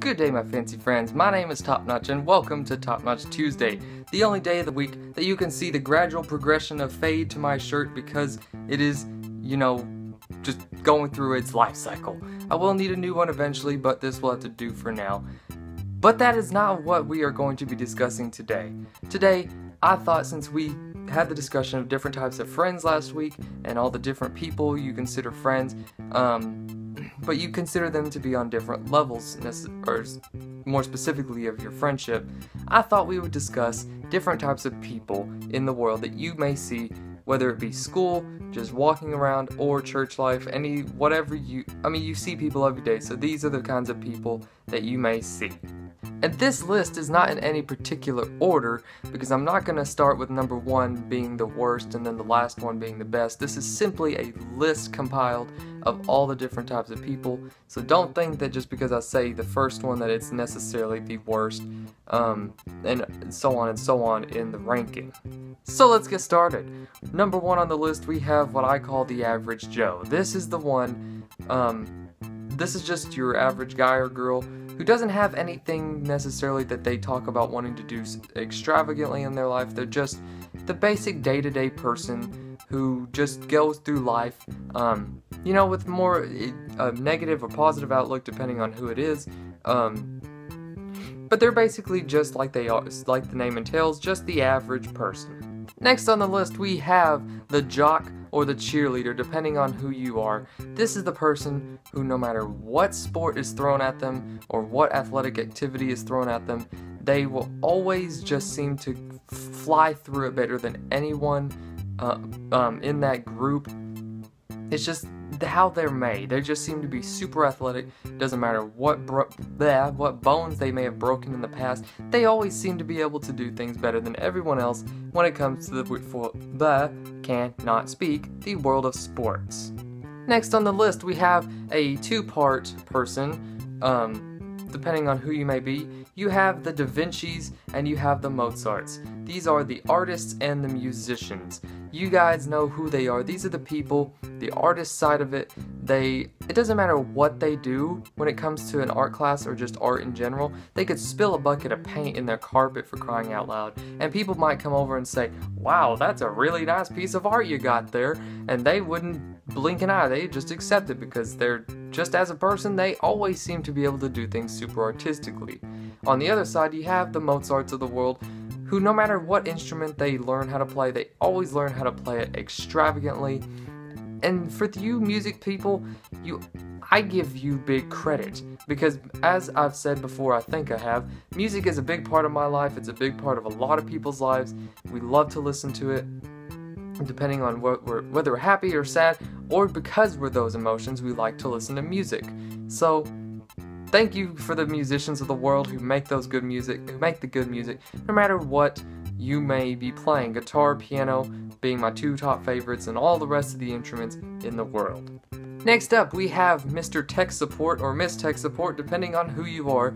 Good day, my fancy friends. My name is Topnotch, and welcome to Topnotch Tuesday, the only day of the week that you can see the gradual progression of fade to my shirt because it is, just going through its life cycle. I will need a new one eventually, but this will have to do for now. But that is not what we are going to be discussing today. Today, I thought since we had the discussion of different types of friends last week and all the different people you consider friends, but you consider them to be on different levels, or more specifically of your friendship, I thought we would discuss different types of people in the world that you may see, whether it be school, just walking around, or church life, you see people every day, so these are the kinds of people that you may see. And this list is not in any particular order, because I'm not going to start with number 1 being the worst and then the last one being the best. This is simply a list compiled of all the different types of people, so don't think that just because I say the first one that it's necessarily the worst, and so on in the ranking. So let's get started. Number 1 on the list, we have what I call the average Joe. This is the one, this is just your average guy or girl who doesn't have anything necessarily that they talk about wanting to do extravagantly in their life. They're just the basic day-to-day person who just goes through life, with more negative or positive outlook depending on who it is. But they're basically just like they are, like the name entails, just the average person. Next on the list, we have the jock or the cheerleader, depending on who you are. This is the person who, no matter what sport is thrown at them or what athletic activity is thrown at them, they will always just seem to fly through it better than anyone in that group. It's just how they're made. They just seem to be super athletic. Doesn't matter what bones they may have broken in the past, they always seem to be able to do things better than everyone else when it comes to the world of sports. Next on the list, we have a two-part person, depending on who you may be. You have the Da Vincis and you have the Mozarts. These are the artists and the musicians. You guys know who they are. These are the people, the artist side of it. It doesn't matter what they do when it comes to an art class or just art in general. They could spill a bucket of paint in their carpet, for crying out loud, and people might come over and say, "Wow, that's a really nice piece of art you got there," and they wouldn't blink an eye. They just accept it because they're just, as a person, they always seem to be able to do things super artistically. On the other side, you have the Mozarts of the world, who no matter what instrument they learn how to play, they always learn how to play it extravagantly. And for you music people, I give you big credit, because as I've said before, I think I have, music is a big part of my life. It's a big part of a lot of people's lives. We love to listen to it, depending on whether we're happy or sad, or because we're those emotions, we like to listen to music. So thank you for the musicians of the world who make the good music, no matter what you may be playing. Guitar, piano being my 2 top favorites, and all the rest of the instruments in the world. Next up, we have Mr. Tech Support or Miss Tech Support, depending on who you are.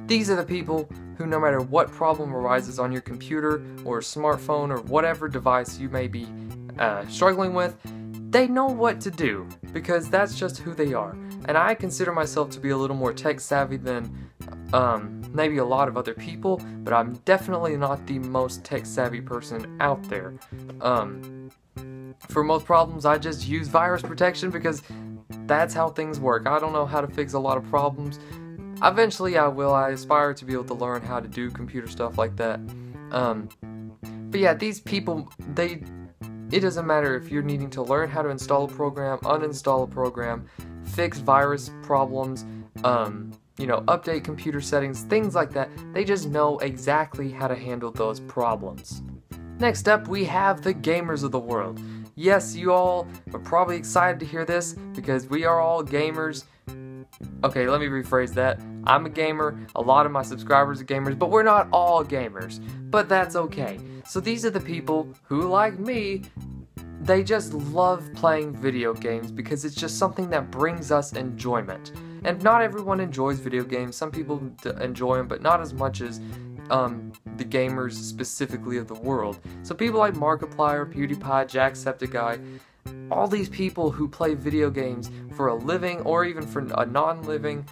These are the people who, no matter what problem arises on your computer or smartphone or whatever device you may be struggling with, they know what to do, because that's just who they are. And I consider myself to be a little more tech savvy than maybe a lot of other people, but I'm definitely not the most tech savvy person out there. For most problems, I just use virus protection because that's how things work. I don't know how to fix a lot of problems. Eventually I will. I aspire to be able to learn how to do computer stuff like that. But yeah, these people, it doesn't matter if you're needing to learn how to install a program, uninstall a program, fix virus problems, update computer settings, things like that. They just know exactly how to handle those problems. Next up, we have the gamers of the world. Yes, you all are probably excited to hear this, because we are all gamers. Okay, let me rephrase that. I'm a gamer, a lot of my subscribers are gamers, but we're not all gamers. But that's okay. So these are the people who, like me, they just love playing video games because it's just something that brings us enjoyment. And not everyone enjoys video games. Some people enjoy them, but not as much as the gamers specifically of the world. So people like Markiplier, PewDiePie, Jacksepticeye, all these people who play video games for a living or even for a non-living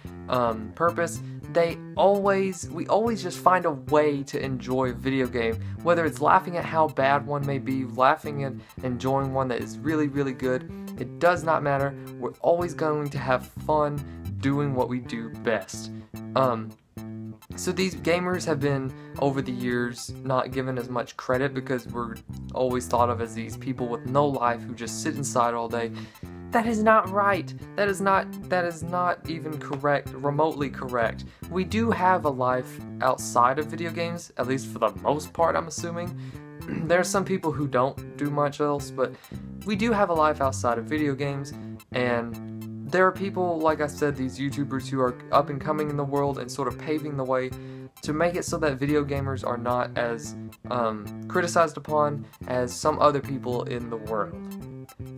purpose, we always just find a way to enjoy a video game, whether it's laughing at how bad one may be, laughing at enjoying one that is really, really good. It does not matter. We're always going to have fun doing what we do best. So these gamers have been, over the years, not given as much credit because we're always thought of as these people with no life who just sit inside all day. That is not right. That is not even correct, remotely correct. We do have a life outside of video games, at least for the most part, I'm assuming. There are some people who don't do much else, but we do have a life outside of video games, and there are people, like I said, these YouTubers who are up and coming in the world and sort of paving the way to make it so that video gamers are not as criticized upon as some other people in the world.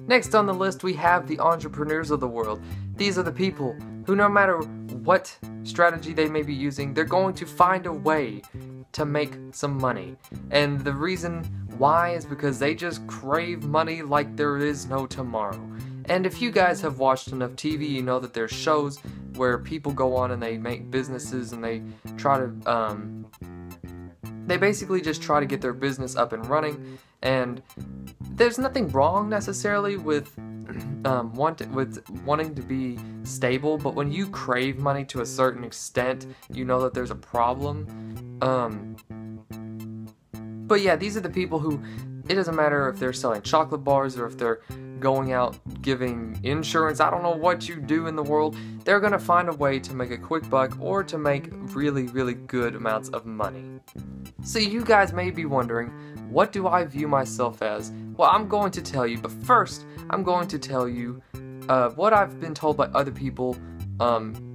Next on the list, we have the entrepreneurs of the world. These are the people who, no matter what strategy they may be using, they're going to find a way to make some money. And the reason why is because they just crave money like there is no tomorrow. And if you guys have watched enough TV, you know that there's shows where people go on and they make businesses and they try to, they basically just try to get their business up and running. And there's nothing wrong necessarily with wanting to be stable, but when you crave money to a certain extent, you know that there's a problem. But yeah, these are the people who, it doesn't matter if they're selling chocolate bars or if they're going out giving insurance, I don't know what you do in the world, they're gonna find a way to make a quick buck or to make really, really good amounts of money. So you guys may be wondering, what do I view myself as? Well, I'm going to tell you, but first, I'm going to tell you what I've been told by other people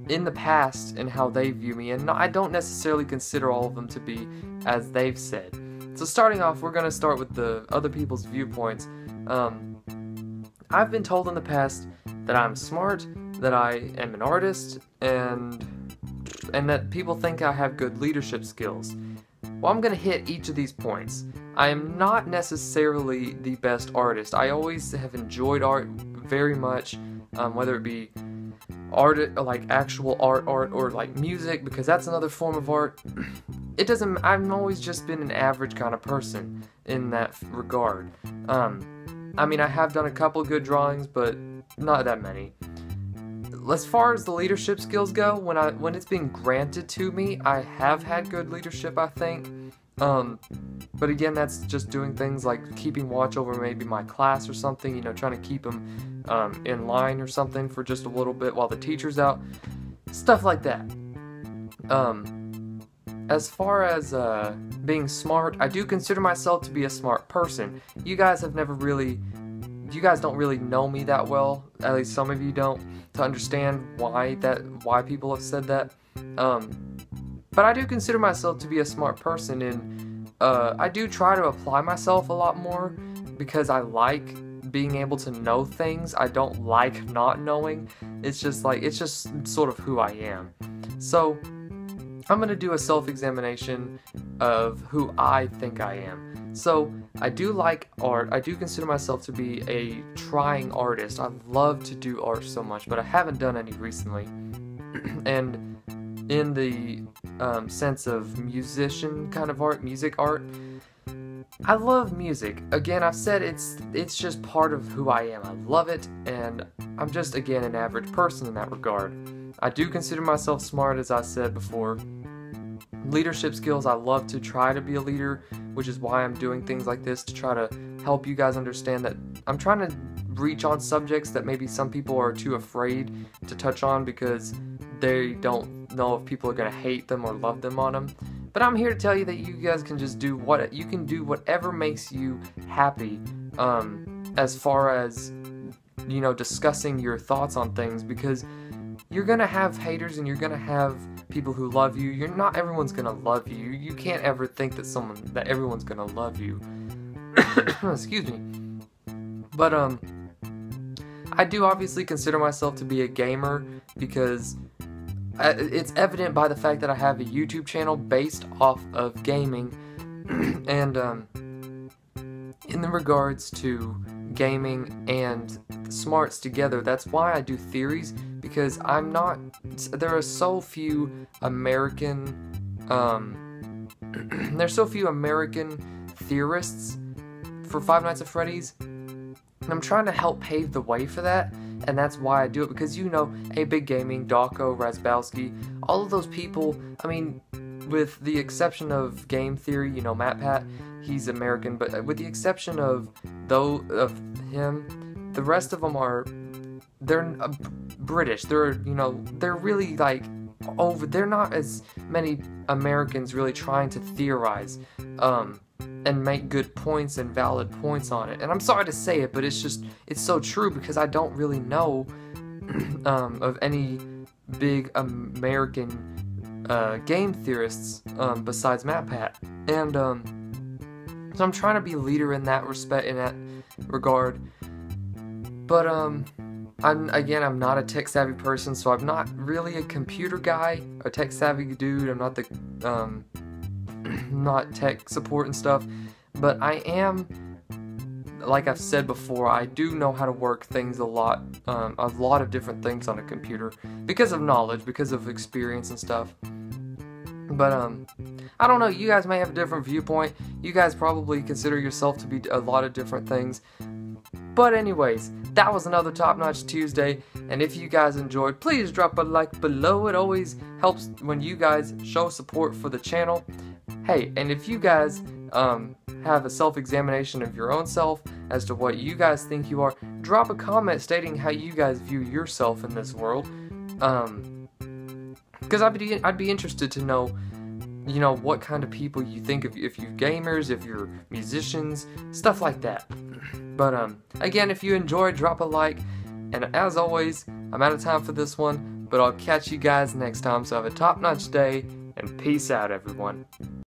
in the past and how they view me, and I don't necessarily consider all of them to be as they've said. So starting off, we're going to start with the other people's viewpoints. I've been told in the past that I'm smart, that I am an artist, and that people think I have good leadership skills. Well, I'm going to hit each of these points. I am not necessarily the best artist. I always have enjoyed art very much, whether it be art, like actual art, or like music, because that's another form of art. I've always just been an average kind of person in that regard. I mean, I have done a couple good drawings, but not that many. As far as the leadership skills go, when it's been granted to me, I have had good leadership, I think. But again, that's just doing things like keeping watch over maybe my class or something, you know, trying to keep them in line or something for just a little bit while the teacher's out. Stuff like that. As far as being smart, I do consider myself to be a smart person. You guys don't really know me that well, at least some of you don't, to understand why people have said that. But I do consider myself to be a smart person, and I do try to apply myself a lot more because I like being able to know things. I don't like not knowing. It's just sort of who I am. So I'm going to do a self-examination of who I think I am. So I do like art. I do consider myself to be a trying artist. I love to do art so much, but I haven't done any recently. And in the sense of musician kind of art, music art, I love music. Again, I've said it's just part of who I am. I love it, and I'm just, again, an average person in that regard. I do consider myself smart, as I said before. Leadership skills, I love to try to be a leader, which is why I'm doing things like this, to try to help you guys understand that I'm trying to reach on subjects that maybe some people are too afraid to touch on because they don't know if people are going to hate them or love them on them. But I'm here to tell you that you guys can just do whatever makes you happy, as far as, you know, discussing your thoughts on things, because you're gonna have haters and you're gonna have people who love you. Not everyone's gonna love you. You can't ever think that everyone's gonna love you. Excuse me. But I do obviously consider myself to be a gamer because it's evident by the fact that I have a YouTube channel based off of gaming. And in the regards to gaming and smarts together, that's why I do theories, because there are so few American, there's so few American theorists for Five Nights at Freddy's, and I'm trying to help pave the way for that, and that's why I do it, because you know, A-Big Gaming, Dawko, Razbowski, all of those people, I mean, with the exception of Game Theory, you know, MatPat, he's American, but with the exception of him, the rest of them they're British. They're, you know, they're really like they're not as many Americans really trying to theorize and make good points and valid points on it. And I'm sorry to say it, but it's so true, because I don't really know of any big American game theorists besides MatPat. And so I'm trying to be a leader in that respect, in that regard. But I'm not a tech savvy person, so I'm not really a computer guy, a tech savvy dude. I'm not the not tech support and stuff, but I am, like I've said before, I do know how to work things a lot of different things on a computer, because of knowledge, because of experience and stuff. But I don't know, you guys may have a different viewpoint. You guys probably consider yourself to be a lot of different things. But anyways, that was another Topnotch Tuesday, and if you guys enjoyed, please drop a like below. It always helps when you guys show support for the channel. Hey, and if you guys have a self-examination of your own self as to what you guys think you are, drop a comment stating how you guys view yourself in this world. Because I'd be interested to know, you know, what kind of people you think of, if you're gamers, if you're musicians, stuff like that. But again, if you enjoyed, drop a like, and as always, I'm out of time for this one, but I'll catch you guys next time, so have a top-notch day, and peace out, everyone.